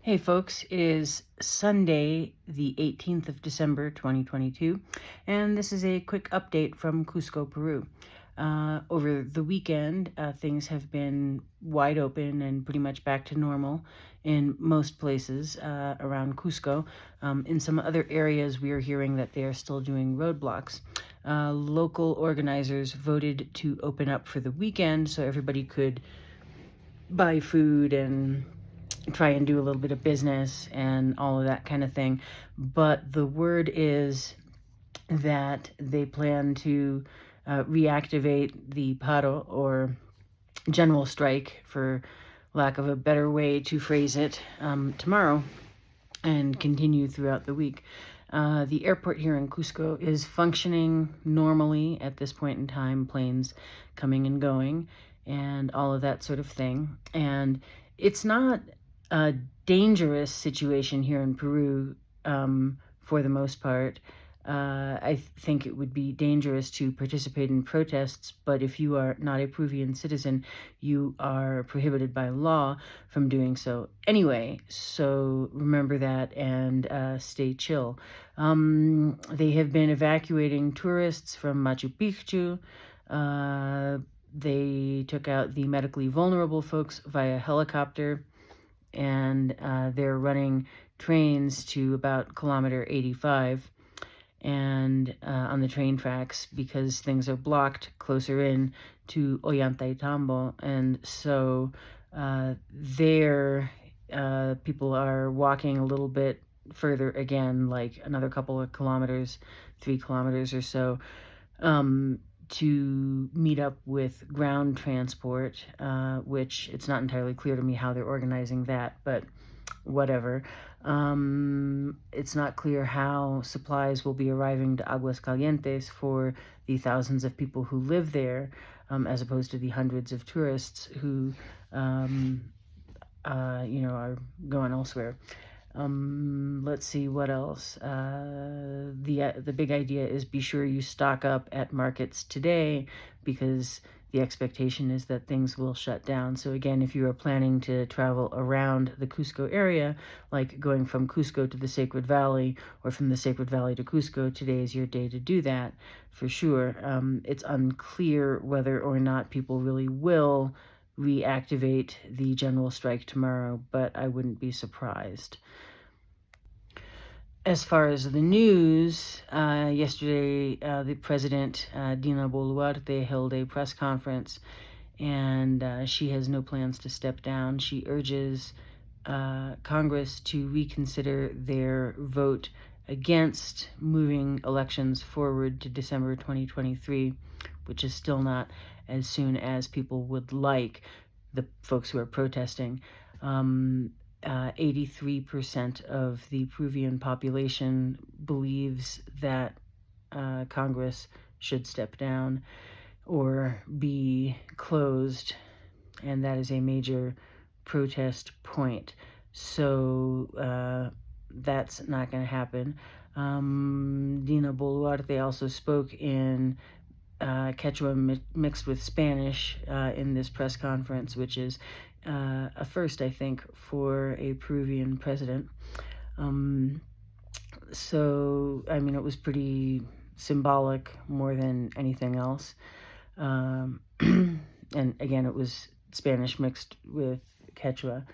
Hey folks, it is Sunday, the 18th of December, 2022, and this is a quick update from Cusco, Peru. Over the weekend, things have been wide open and pretty much back to normal in most places around Cusco. In some other areas, we are hearing that they are still doing roadblocks. Local organizers voted to open up for the weekend so everybody could buy food and try and do a little bit of business and all of that kind of thing. But the word is that they plan to reactivate the paro, or general strike, for lack of a better way to phrase it, tomorrow and continue throughout the week. The airport here in Cusco is functioning normally at this point in time, planes coming and going and all of that sort of thing. And it's not a dangerous situation here in Peru, for the most part. I think it would be dangerous to participate in protests, but if you are not a Peruvian citizen, you are prohibited by law from doing so anyway. So remember that and stay chill. They have been evacuating tourists from Machu Picchu. They took out the medically vulnerable folks via helicopter, and they're running trains to about kilometer 85 and on the train tracks because things are blocked closer in to Ollantaytambo. And so there, people are walking a little bit further again, like another couple of kilometers, 3 kilometers or so, to meet up with ground transport, which it's not entirely clear to me how they're organizing that, but whatever. It's not clear how supplies will be arriving to Aguascalientes for the thousands of people who live there, as opposed to the hundreds of tourists who, are going elsewhere. Let's see what else. The big idea is be sure you stock up at markets today, because the expectation is that things will shut down. So again, if you are planning to travel around the Cusco area, like going from Cusco to the Sacred Valley or from the Sacred Valley to Cusco, today is your day to do that for sure. It's unclear whether or not people really will reactivate the general strike tomorrow, but I wouldn't be surprised. As far as the news, yesterday the president, Dina Boluarte, held a press conference, and she has no plans to step down. She urges Congress to reconsider their vote against moving elections forward to December 2023, which is still not as soon as people would like, the folks who are protesting. 83% of the Peruvian population believes that Congress should step down or be closed, and that is a major protest point. So that's not going to happen. Dina Boluarte also spoke in Quechua mixed with Spanish in this press conference, which is a first, I think, for a Peruvian president. So, I mean, it was pretty symbolic more than anything else. And again, it was Spanish mixed with Quechua,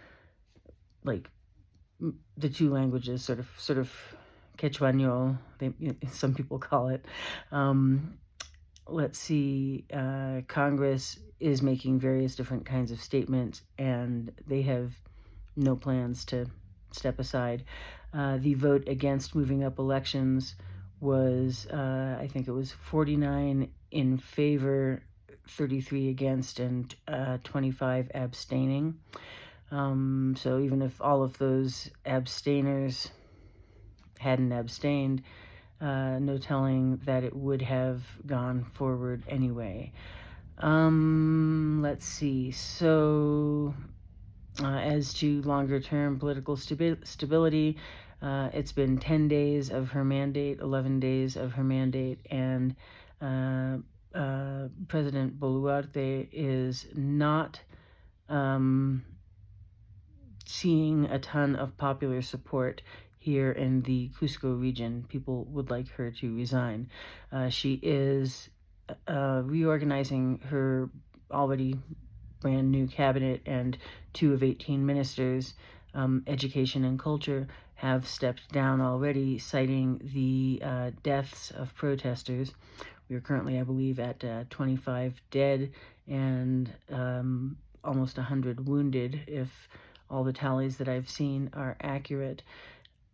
like the two languages, sort of Quechuañol, some people call it. Let's see, Congress is making various different kinds of statements, and they have no plans to step aside. The vote against moving up elections was, I think it was 49 in favor, 33 against, and 25 abstaining. So even if all of those abstainers hadn't abstained, no telling that it would have gone forward anyway. Let's see. So, as to longer-term political stability, it's been 10 days of her mandate, 11 days of her mandate, and President Boluarte is not seeing a ton of popular support here in the Cusco region. People would like her to resign. She is reorganizing her already brand new cabinet, and 2 of 18 ministers, education and culture, have stepped down already, citing the deaths of protesters. We are currently, I believe, at 25 dead and almost 100 wounded, if all the tallies that I've seen are accurate.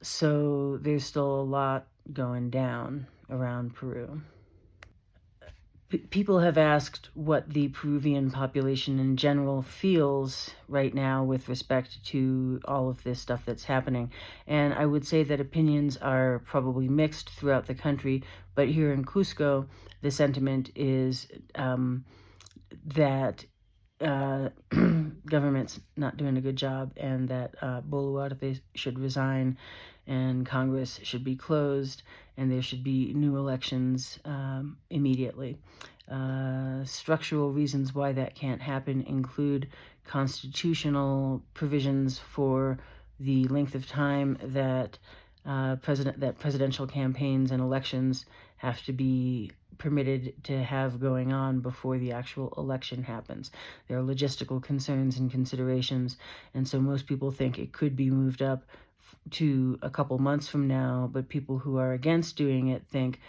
So there's still a lot going down around Peru. People have asked what the Peruvian population in general feels right now with respect to all of this stuff that's happening. And I would say that opinions are probably mixed throughout the country, but here in Cusco, the sentiment is that government's not doing a good job, and that Boluarte should resign, and Congress should be closed, and there should be new elections immediately. Structural reasons why that can't happen include constitutional provisions for the length of time that presidential campaigns and elections have to be permitted to have going on before the actual election happens. There are logistical concerns and considerations, and so most people think it could be moved up to a couple months from now, but people who are against doing it think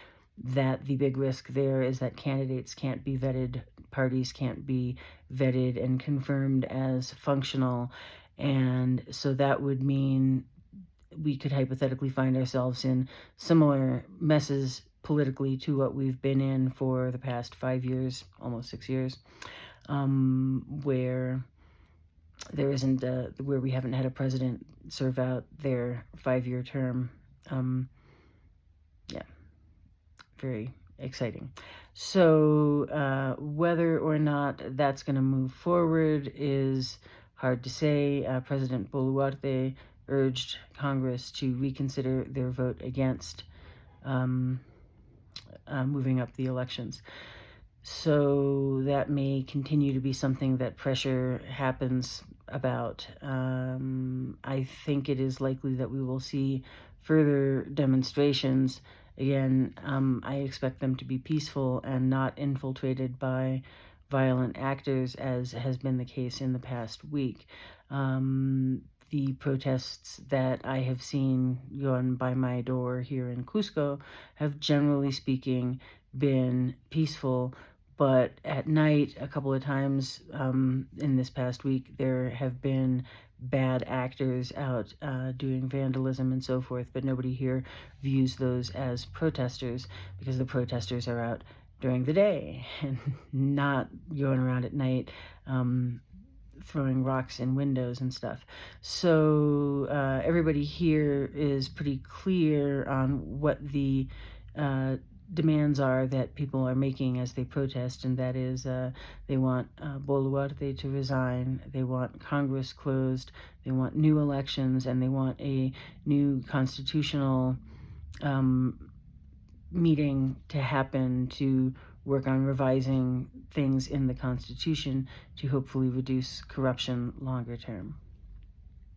that the big risk there is that candidates can't be vetted, parties can't be vetted and confirmed as functional, and so that would mean we could hypothetically find ourselves in similar messes politically to what we've been in for the past 5 years, almost 6 years, where there isn't where we haven't had a president serve out their 5-year term. Yeah, very exciting. So whether or not that's going to move forward is hard to say. President Boluarte urged Congress to reconsider their vote against moving up the elections. So that may continue to be something that pressure happens about. I think it is likely that we will see further demonstrations. Again, I expect them to be peaceful and not infiltrated by violent actors, as has been the case in the past week. The protests that I have seen going by my door here in Cusco have, generally speaking, been peaceful, but at night, a couple of times in this past week, there have been bad actors out doing vandalism and so forth, but nobody here views those as protesters, because the protesters are out during the day and not going around at night throwing rocks in windows and stuff. So everybody here is pretty clear on what the demands are that people are making as they protest, and that is they want Boluarte to resign, they want Congress closed, they want new elections, and they want a new constitutional meeting to happen to work on revising things in the Constitution to hopefully reduce corruption longer term.